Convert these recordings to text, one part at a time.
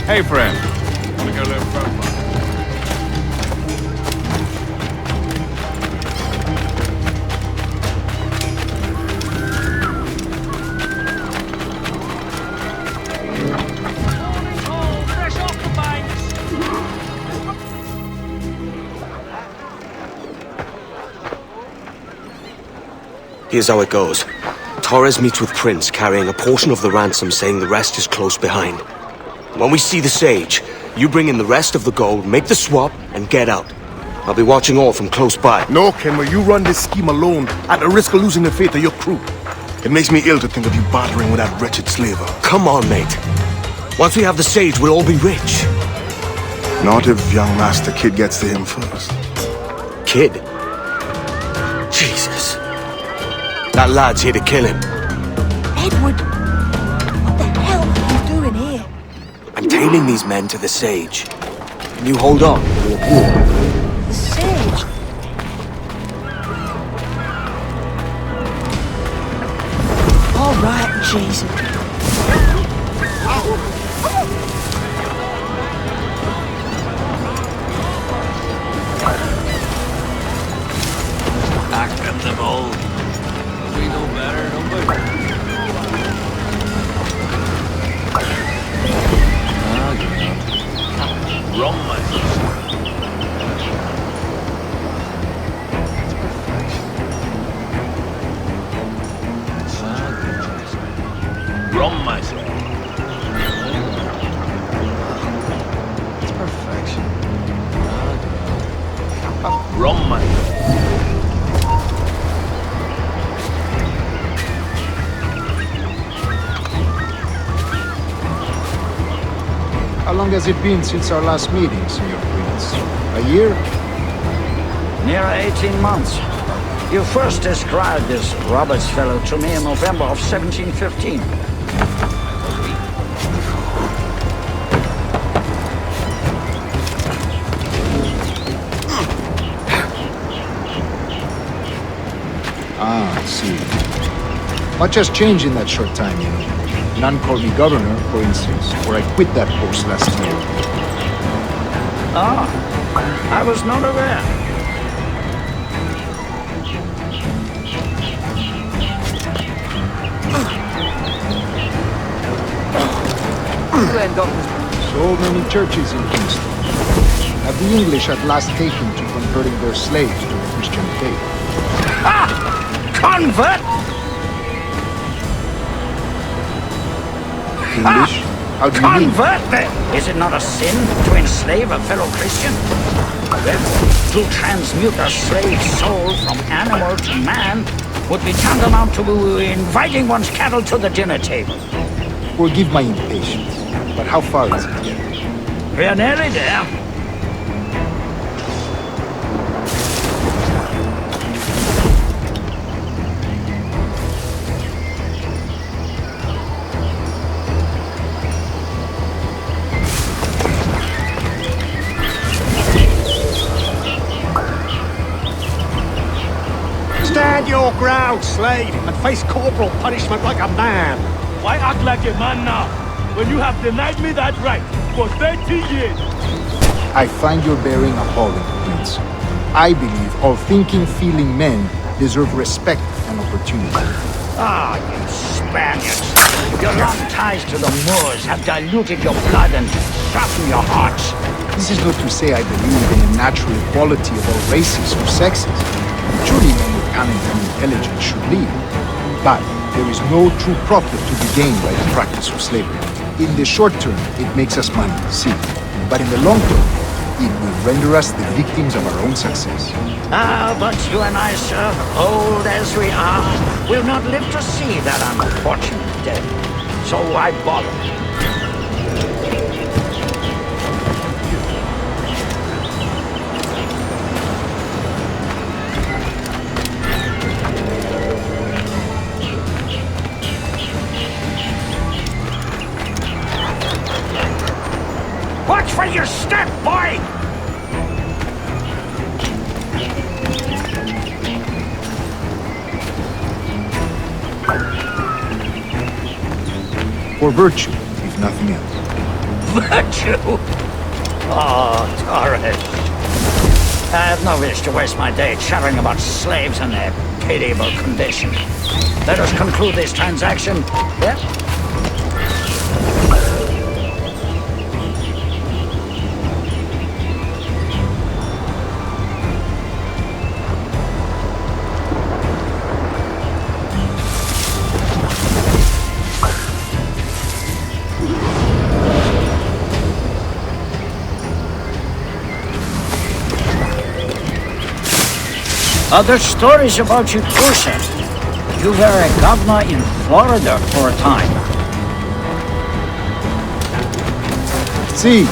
Hey, friend. Wanna go a little further? Here's how it goes. Torres meets with Prince, carrying a portion of the ransom, saying the rest is close behind. When we see the Sage, you bring in the rest of the gold, make the swap, and get out. I'll be watching all from close by. No, Kenway, you run this scheme alone, at the risk of losing the faith of your crew. It makes me ill to think of you bartering with that wretched slaver. Come on, mate. Once we have the Sage, we'll all be rich. Not if young Master Kid gets to him first. Kid? Jesus. That lad's here to kill him. Edward! What the hell are you doing here? I'm tailing these men to the Sage. Can you hold on? The Sage? All right, Jason. Back at them all. We know better, don't we? Wrong myself. Wrong myself. It's perfection. Wrong myself. How long has it been since our last meeting, Senior Prince? A year? Near 18 months. You first described this Roberts fellow to me in November of 1715. Ah, I see. Much has changed in that short time, you know. None called me governor, for instance, or I quit that post last year. Ah, I was not aware. So many churches in Kingston. Have the English at last taken to converting their slaves to the Christian faith? Ah! Convert! English? How do you mean? Convert them! Is it not a sin to enslave a fellow Christian? Therefore, to transmute a slave soul from animal to man would be tantamount to inviting one's cattle to the dinner table. Forgive my impatience, but how far is it yet? We're nearly there. Stand your ground, slave, and face corporal punishment like a man. Why act like a man now, when you have denied me that right for 30 years? I find your bearing appalling, Prince. I believe all thinking, feeling men deserve respect and opportunity. Ah, you Spaniards! Your long ties to the Moors have diluted your blood and softened your hearts. This is not to say I believe in a natural equality of all races or sexes. Surely men with talent and intelligence should lead. But there is no true profit to be gained by the practice of slavery. In the short term, it makes us money, see. But in the long term, it will render us the victims of our own success. Ah, but you and I, sir, old as we are, will not live to see that unfortunate day. So why bother? Watch for your step, boy! For virtue, if nothing else. Virtue? Oh, Torres. I have no wish to waste my day chattering about slaves and their pitiable condition. Let us conclude this transaction, yes? Other stories about you, Trusa. You were a governor in Florida for a time. See.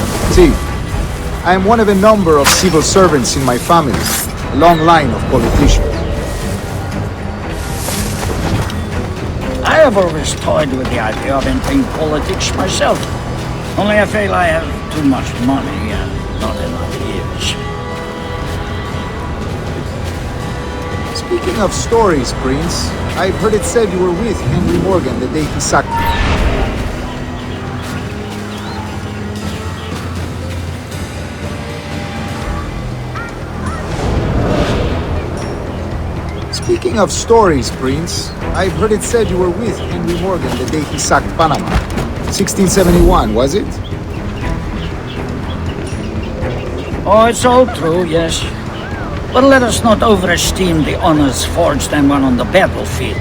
I am one of a number of civil servants in my family, a long line of politicians. I have always toyed with the idea of entering politics myself. Only I feel I have too much money and not enough years. Speaking of stories, Prince, I've heard it said you were with Henry Morgan the day he sacked you. Speaking of stories, Prince, I've heard it said you were with Henry Morgan the day he sacked Panama. 1671, was it? Oh, it's all true, yes. But let us not overesteem the honors forged and won on the battlefield.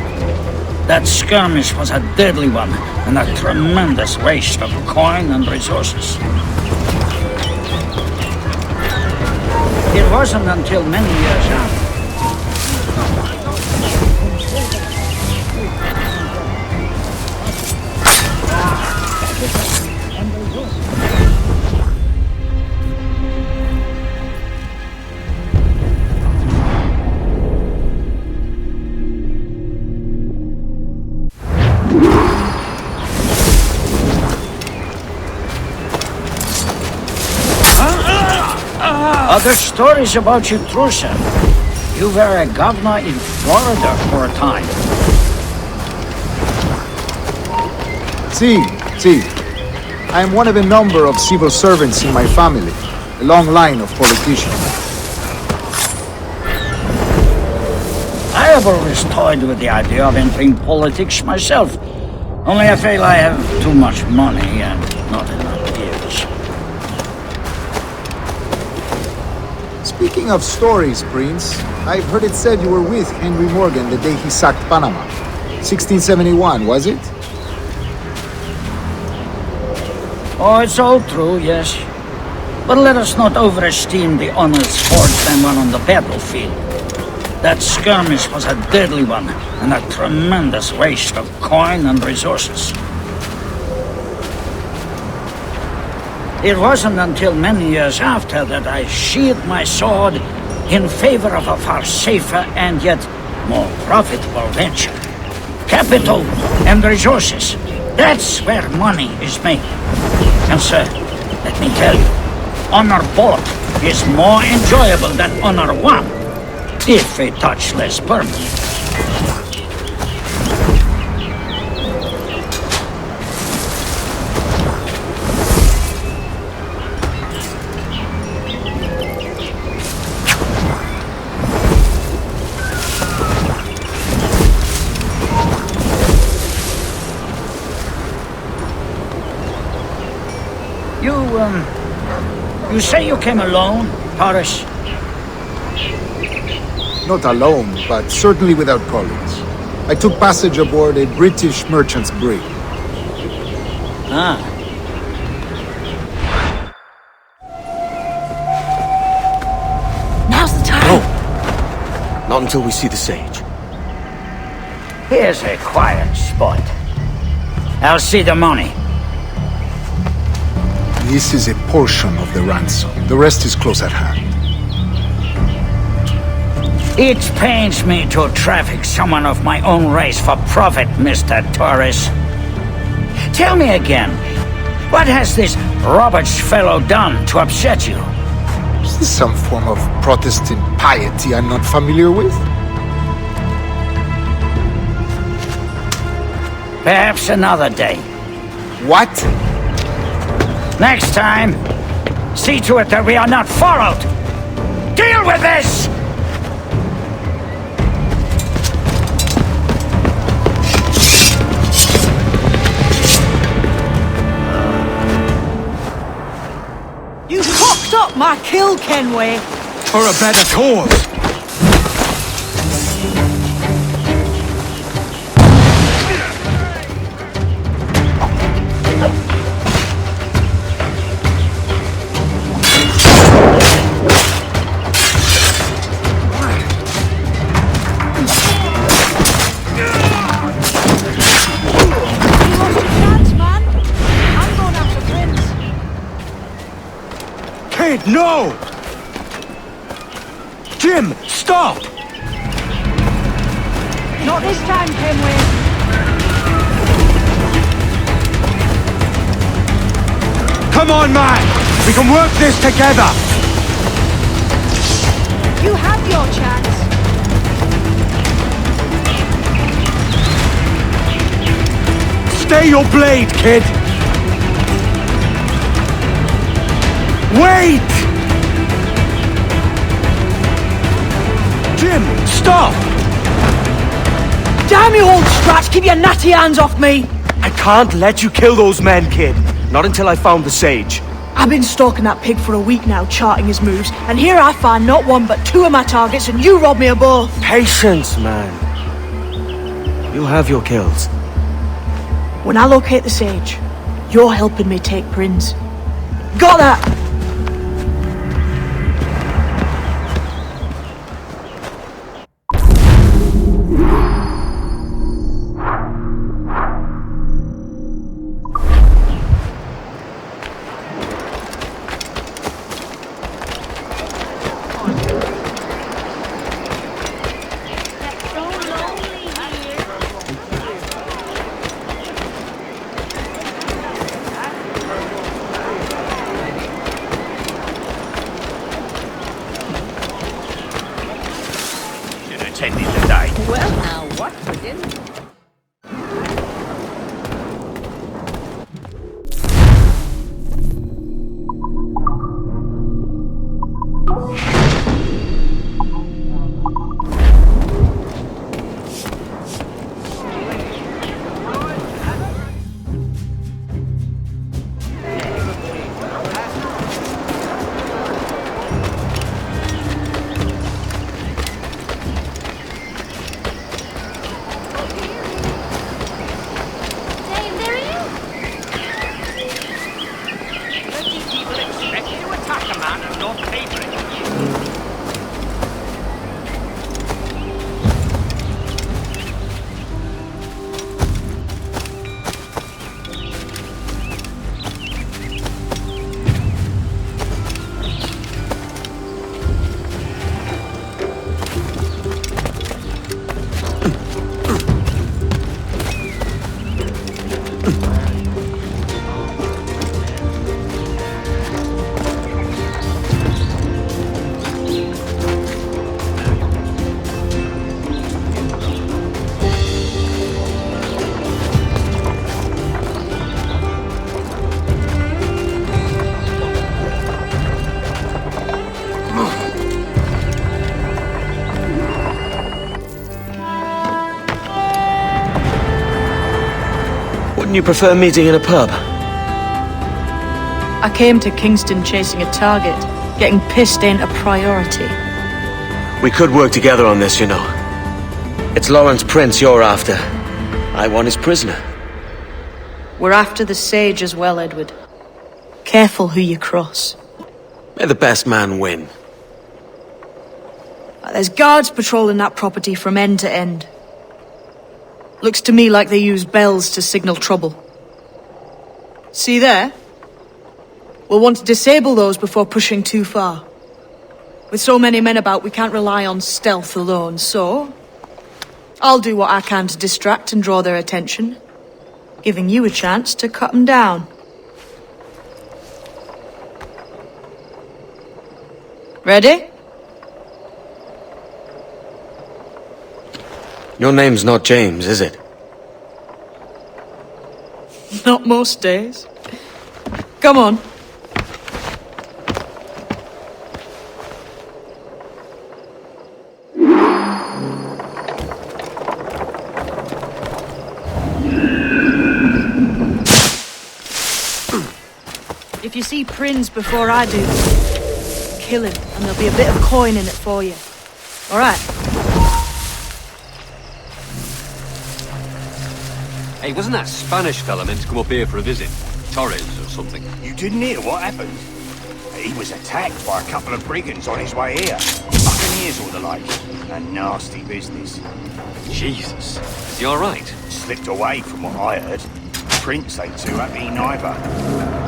That skirmish was a deadly one, and a tremendous waste of coin and resources. It wasn't until many years after. Other stories about you, Trusa. You were a governor in Florida for a time. See. I am one of a number of civil servants in my family, a long line of politicians. I have always toyed with the idea of entering politics myself. Only I feel I have too much money and not enough years. Speaking of stories, Prince, I've heard it said you were with Henry Morgan the day he sacked Panama. 1671, was it? Oh, it's all true, yes. But let us not overesteem the honors forged and won on the battlefield. That skirmish was a deadly one, and a tremendous waste of coin and resources. It wasn't until many years after that I sheathed my sword in favor of a far safer and yet more profitable venture. Capital and resources. That's where money is made. And sir, let me tell you, honor bought is more enjoyable than honor won, if a touch less permanent. You say you came alone, Torres? Not alone, but certainly without colleagues. I took passage aboard a British merchant's brig. Ah. Now's the time. No. Not until we see the sage. Here's a quiet spot. I'll see the money. This is a portion of the ransom. The rest is close at hand. It pains me to traffic someone of my own race for profit, Mr. Torres. Tell me again, what has this Roberts fellow done to upset you? Is this some form of Protestant piety I'm not familiar with? Perhaps another day. What? Next time, see to it that we are not followed. Deal with this! You cocked up my kill, Kenway. For a better cause! No! Jim, stop! Not this time, Kenway. Come on, man! We can work this together! You have your chance. Stay your blade, kid! Wait! Jim, stop! Damn you, old Stratch! Keep your natty hands off me! I can't let you kill those men, kid. Not until I found the sage. I've been stalking that pig for a week now, charting his moves, and here I find not one but two of my targets, and you rob me of both. Patience, man. You'll have your kills. When I locate the sage, you're helping me take Prince. Got that? Well, now, what for dinner? Wouldn't you prefer meeting in a pub? I came to Kingston chasing a target. Getting pissed ain't a priority. We could work together on this, you know. It's Lawrence Prince you're after. I want his prisoner. We're after the sage as well, Edward. Careful who you cross. May the best man win. There's guards patrolling that property from end to end. Looks to me like they use bells to signal trouble. See there? We'll want to disable those before pushing too far. With so many men about, we can't rely on stealth alone, so I'll do what I can to distract and draw their attention, giving you a chance to cut them down. Ready? Your name's not James, is it? Not most days. Come on. If you see Prince before I do, kill him, and there'll be a bit of coin in it for you. All right. Hey, wasn't that Spanish fella meant to come up here for a visit? Torres or something? You didn't hear what happened? He was attacked by a couple of brigands on his way here. Buccaneers or the like. A nasty business. Jesus. Is he alright? Slipped away from what I heard. Prince ain't too happy neither.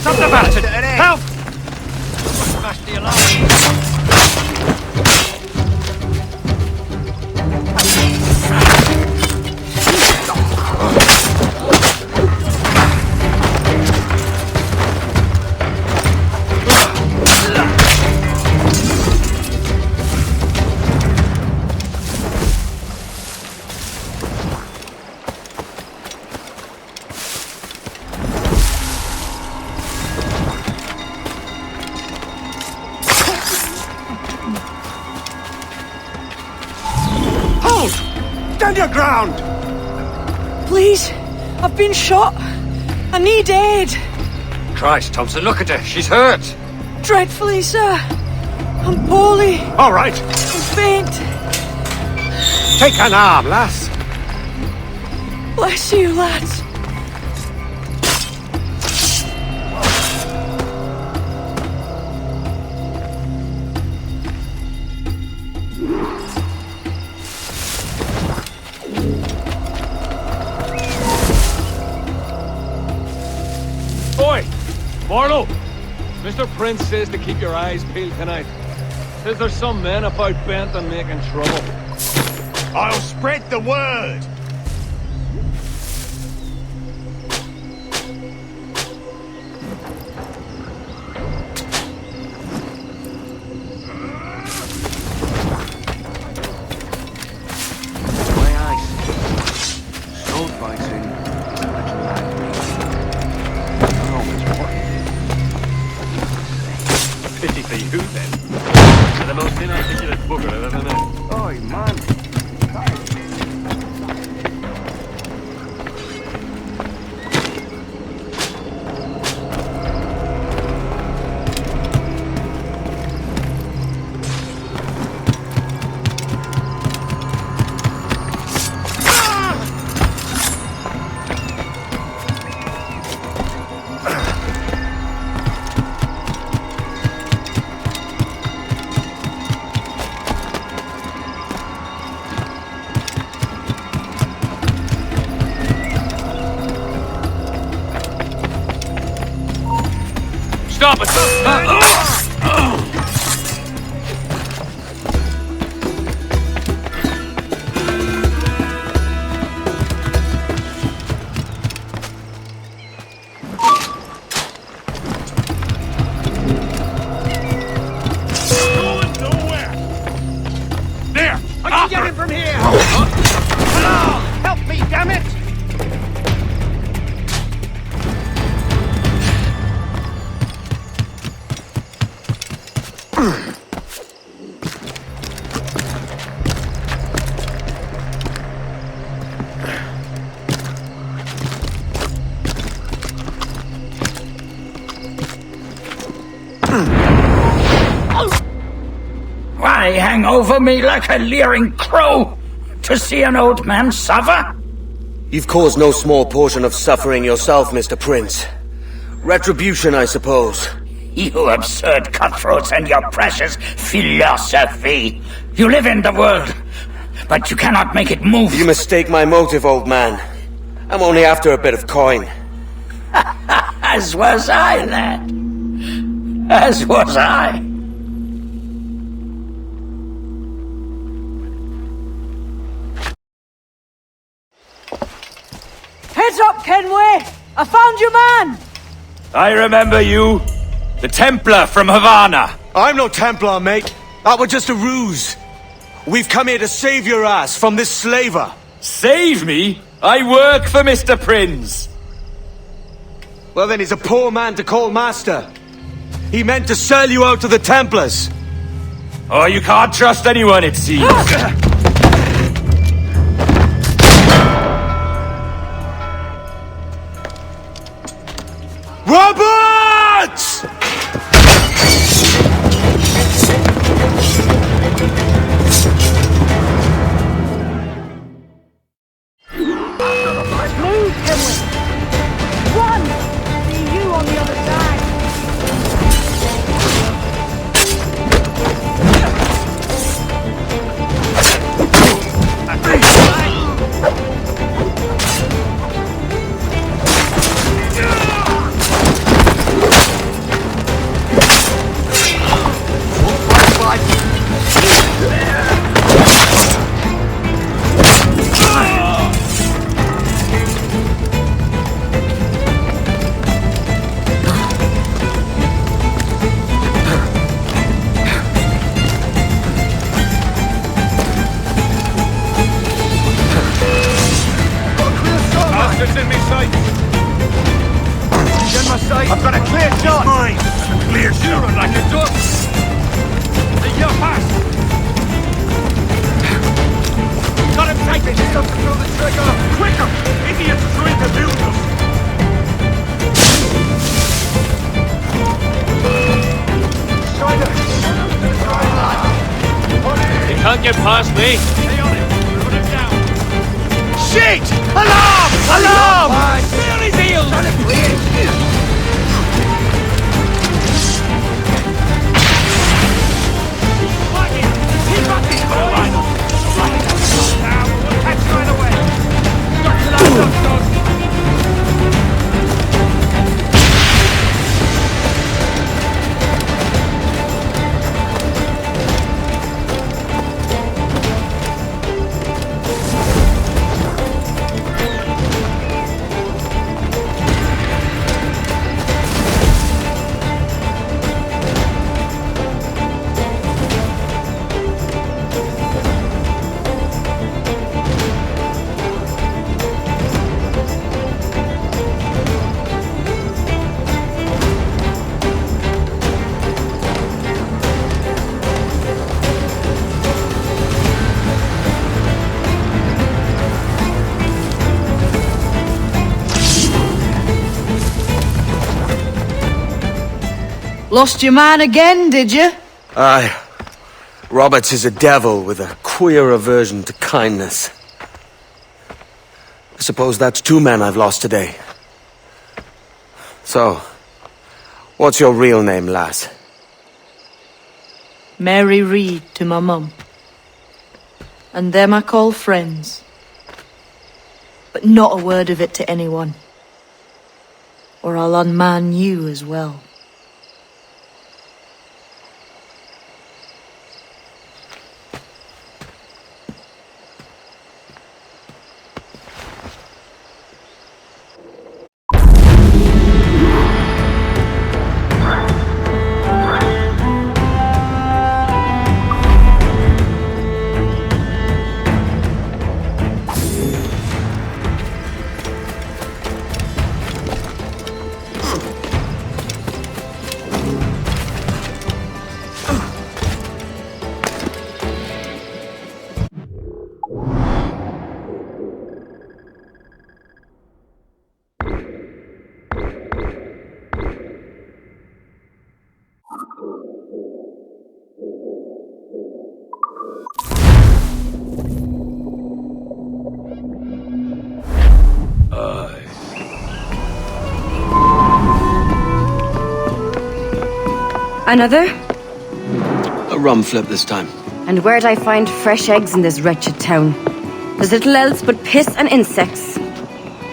Something about it! Help! Smash the alarm! Stand your ground! Please, I've been shot. I need aid. Christ, Thompson, look at her. She's hurt. Dreadfully, sir. I'm poorly. All right. I'm faint. Take an arm, lass. Bless you, lads. Oi! Marlow! Mr. Prince says to keep your eyes peeled tonight. Says there's some men about bent on making trouble. I'll spread the word! My eyes. Sword fighting is a little like me. Pity for you, then. You're the most inarticulate bugger I've ever met. Oi, man. What's up? There! I can get him from here! Hello! Help me, damn it! Why hang over me like a leering crow? To see an old man suffer? You've caused no small portion of suffering yourself, Mr. Prince. Retribution, I suppose. You absurd cutthroats and your precious philosophy. You live in the world, but you cannot make it move. You mistake my motive, old man. I'm only after a bit of coin. As was I, lad. As was I. Heads up, Kenway! I found your man! I remember you. The Templar from Havana. I'm no Templar, mate. That was just a ruse. We've come here to save your ass from this slaver. Save me? I work for Mr. Prince. Well then, he's a poor man to call master. He meant to sell you out to the Templars. Oh, you can't trust anyone, it seems. Roberts! Move, Kenway! Run! See you on the other side! Bastards in me sight! He's in my sight! I've got a clear shot! Mine! Clear shooter like a duck! The year pass! Got him tight! He's got to pull the trigger! Quicker! Idiots are trying to lose us! They can't get past me! Stay on it! Put him down! Shit! Alarm! Alarm! Stay on his heels! Keep up this boy! Now, we'll catch you right away! Got to that dog! Lost your man again, did you? Aye. Roberts is a devil with a queer aversion to kindness. I suppose that's 2 men I've lost today. So, what's your real name, lass? Mary Reed to my mum. And them I call friends. But not a word of it to anyone. Or I'll unman you as well. Another? A rum flip this time. And where'd I find fresh eggs in this wretched town? There's little else but piss and insects.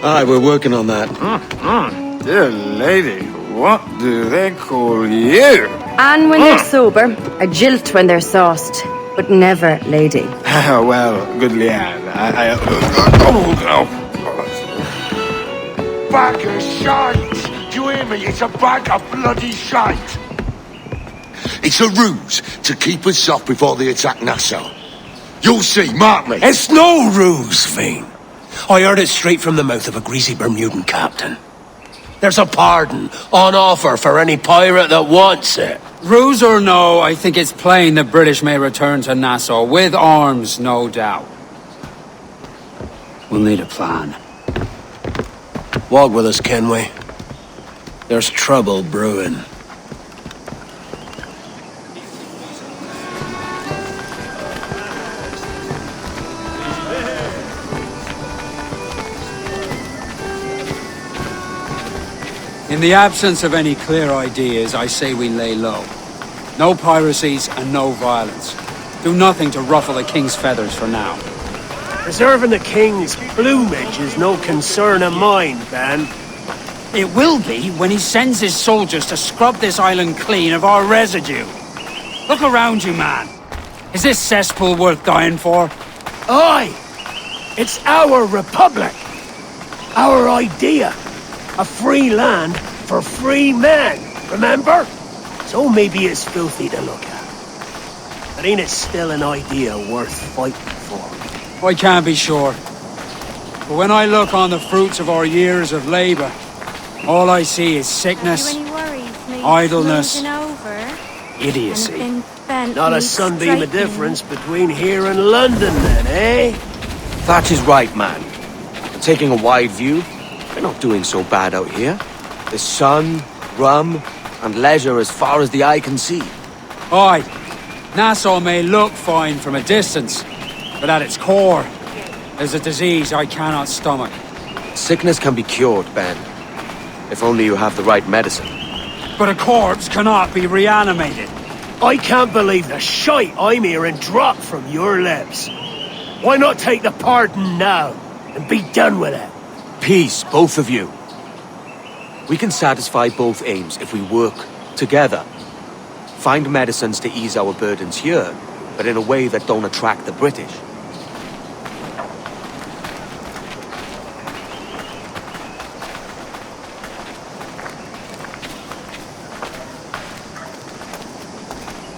Aye, we're working on that. Dear lady, what do they call you? And when they're sober, a jilt when they're sauced, but never lady. Well, good Leanne, Bag of shite! Do you hear me? It's a bag of bloody shite! It's a ruse to keep us off before they attack Nassau. You'll see, mark me. It's no ruse, Fiend. I heard it straight from the mouth of a greasy Bermudan captain. There's a pardon on offer for any pirate that wants it. Ruse or no, I think it's plain the British may return to Nassau, with arms, no doubt. We'll need a plan. Walk with us, Kenway. There's trouble brewing. In the absence of any clear ideas, I say we lay low. No piracies and no violence. Do nothing to ruffle the king's feathers for now. Preserving the king's plumage is no concern of mine, Ben. It will be when he sends his soldiers to scrub this island clean of our residue. Look around you, man. Is this cesspool worth dying for? Aye! It's our republic! Our idea! A free land for free men, remember? So maybe it's filthy to look at. But ain't it still an idea worth fighting for? I can't be sure. But when I look on the fruits of our years of labor, all I see is sickness, idleness, idiocy. Not a sunbeam of difference between here and London, then, eh? Thatch is right, man. Taking a wide view, we're not doing so bad out here. There's sun, rum, and leisure as far as the eye can see. Aye, Nassau may look fine from a distance, but at its core, there's a disease I cannot stomach. Sickness can be cured, Ben. If only you have the right medicine. But a corpse cannot be reanimated. I can't believe the shite I'm hearing drop from your lips. Why not take the pardon now and be done with it? Peace, both of you. We can satisfy both aims if we work together. Find medicines to ease our burdens here, but in a way that don't attract the British.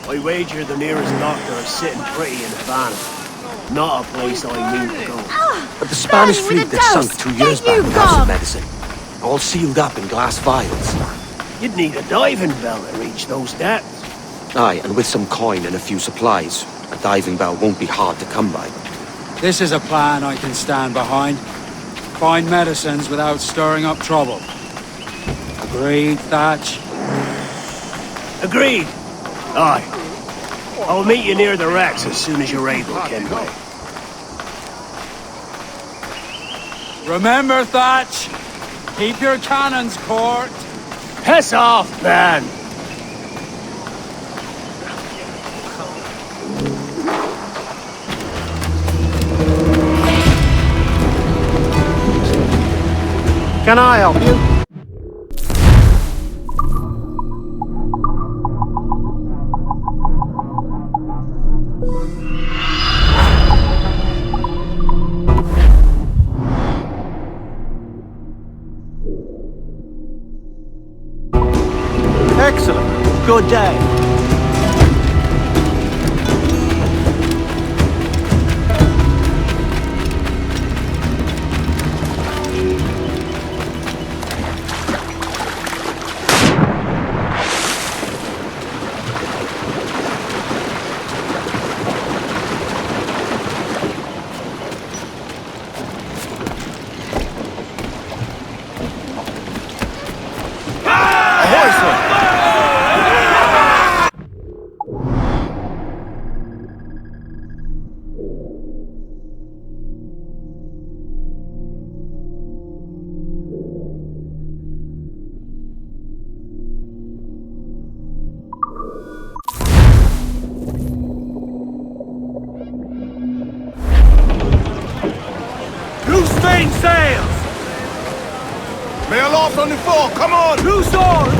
I wager the nearest doctor is sitting pretty in Havana. Not a place I mean to go. But the Spanish fleet that sunk 2 years back has some medicine. All sealed up in glass vials. You'd need a diving bell to reach those depths. Aye, and with some coin and a few supplies, a diving bell won't be hard to come by. This is a plan I can stand behind. Find medicines without stirring up trouble. Agreed, Thatch? Agreed. Aye. I'll meet you near the wrecks as soon as you're able, Kenway. Remember, Thatch, keep your cannons court. Piss off, man! Can I help you? Excellent. Good day. They are lost on the floor. Come on! Two swords!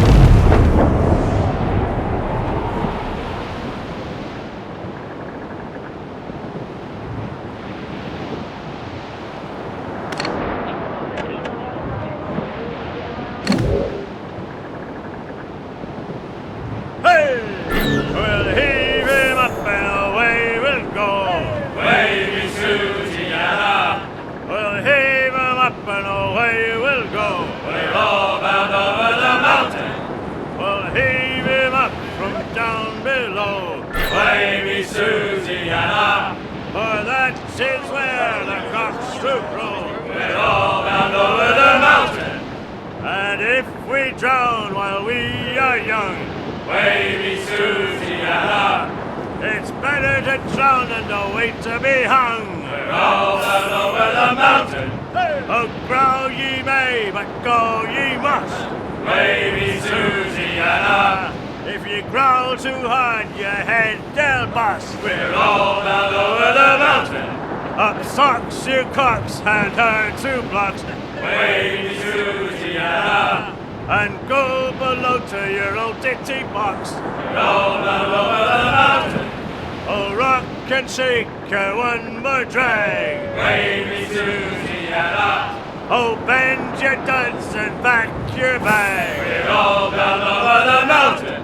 We'll heave him up and away we'll go. Wavy Susiana. We'll heave him up and away we'll go. We're all bound over the mountain. We'll heave him up from down below. Wavy Susiana. For that is where the cocks do crow. We're all bound over the mountain. And if we drown while we are young, Wavy Susiana, it's better to drown than to wait to be hung. We're all bound over the mountain. Oh, growl ye may, but go ye must. Wavy Susiana, if you growl too hard, your head they'll bust. We're all bound over the mountain. Up socks, you cocks, and her 2 blocks. Wavy Susiana. And go below to your old ditty box. We're all bound over the mountain. Oh, rock and shake her one more drag. Wavy Susiana. Oh, bend your duds and back your bag. We're all bound over the mountain.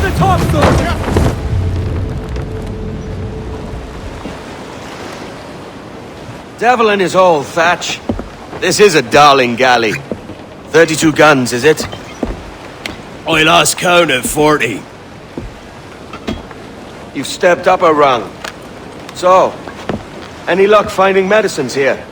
The topsail! Devil in his hole, Thatch. This is a darling galley. 32 guns, is it? I lost count at 40. You've stepped up a rung. So, any luck finding medicines here?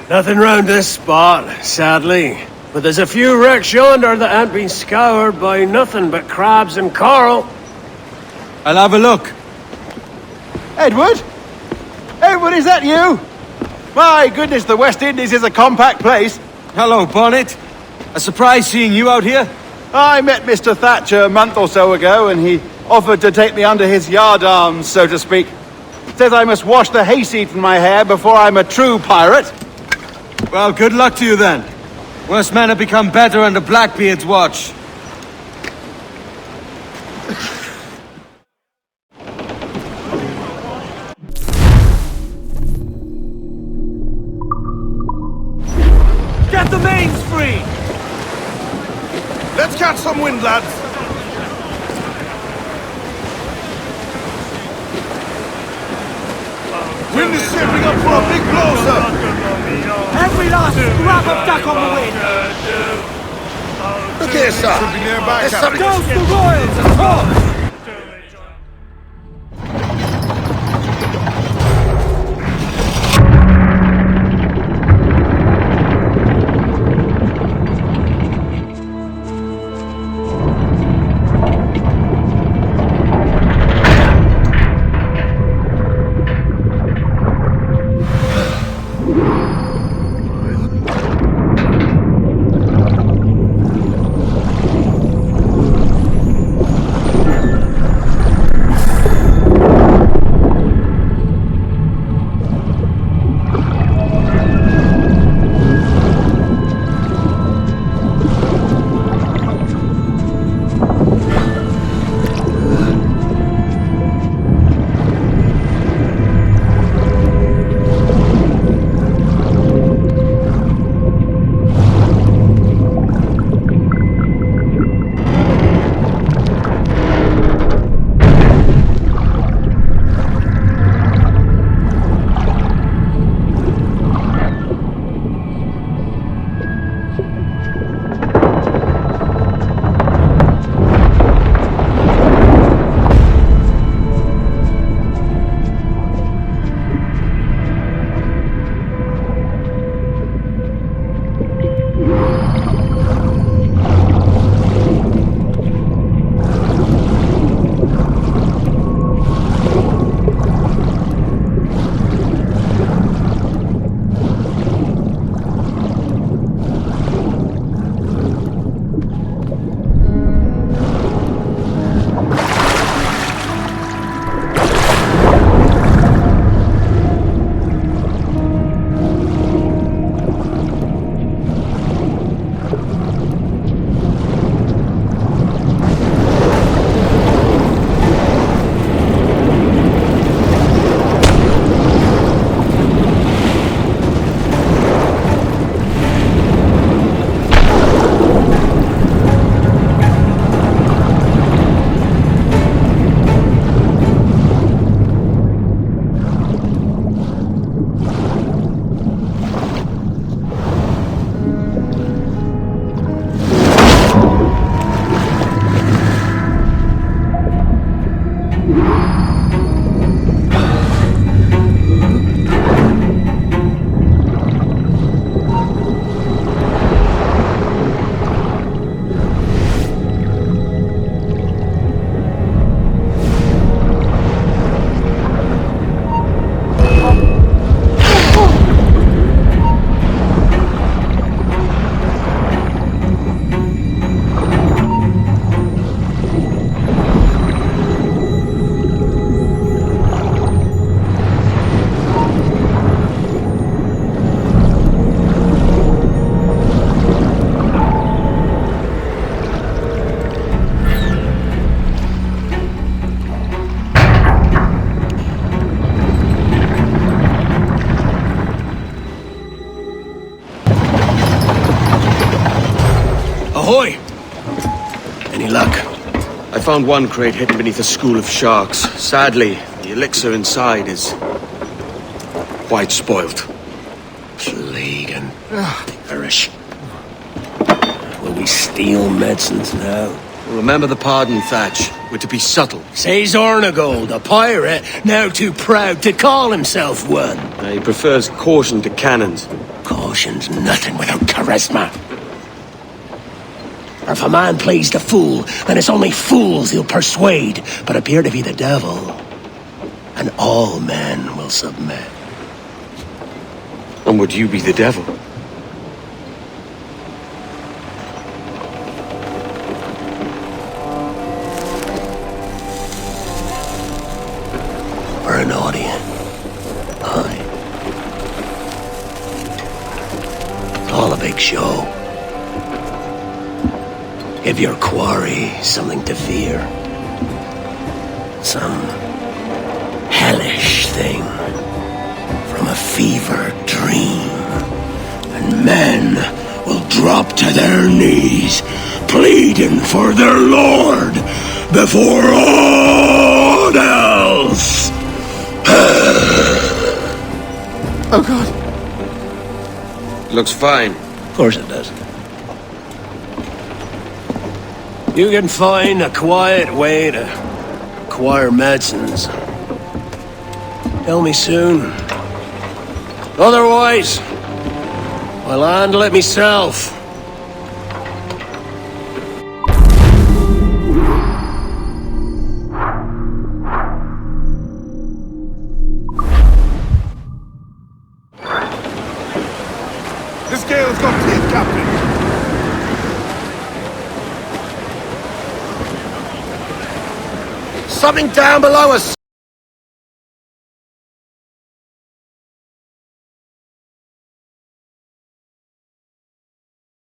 Nothing round this spot, sadly. But there's a few wrecks yonder that ain't been scoured by nothing but crabs and coral. I'll have a look. Edward? Edward, is that you? My goodness, the West Indies is a compact place. Hello, Bonnet. A surprise seeing you out here. I met Mr. Thatcher a month or so ago, and he offered to take me under his yardarms, so to speak. Says I must wash the hayseed from my hair before I'm a true pirate. Well, good luck to you then. Worst men have become better under Blackbeard's watch. Get the mains free! Let's catch some wind, lads. Wind is shaping up for a big blow, sir. Every last scrap of duck on the wind! Look here, sir. There's something... Douse the royals and talk! Any luck? I found one crate hidden beneath a school of sharks. Sadly, the elixir inside is quite spoilt. Plague and perish. Will we steal medicines now? Remember the pardon, Thatch. We're to be subtle. Says Ornagold, a pirate, now too proud to call himself one. He prefers caution to cannons. Caution's nothing without charisma. Or if a man plays the fool, then it's only fools he'll persuade, but appear to be the devil. And all men will submit. And would you be the devil? Or an audience. Aye. It's all a big show. Give your quarry something to fear. Some hellish thing from a fever dream. And men will drop to their knees, pleading for their lord before all else. Oh, God. Looks fine. Of course it does. You can find a quiet way to acquire medicines. Tell me soon. Otherwise, I'll handle it myself. This gale's got teeth, Captain. Something down below us!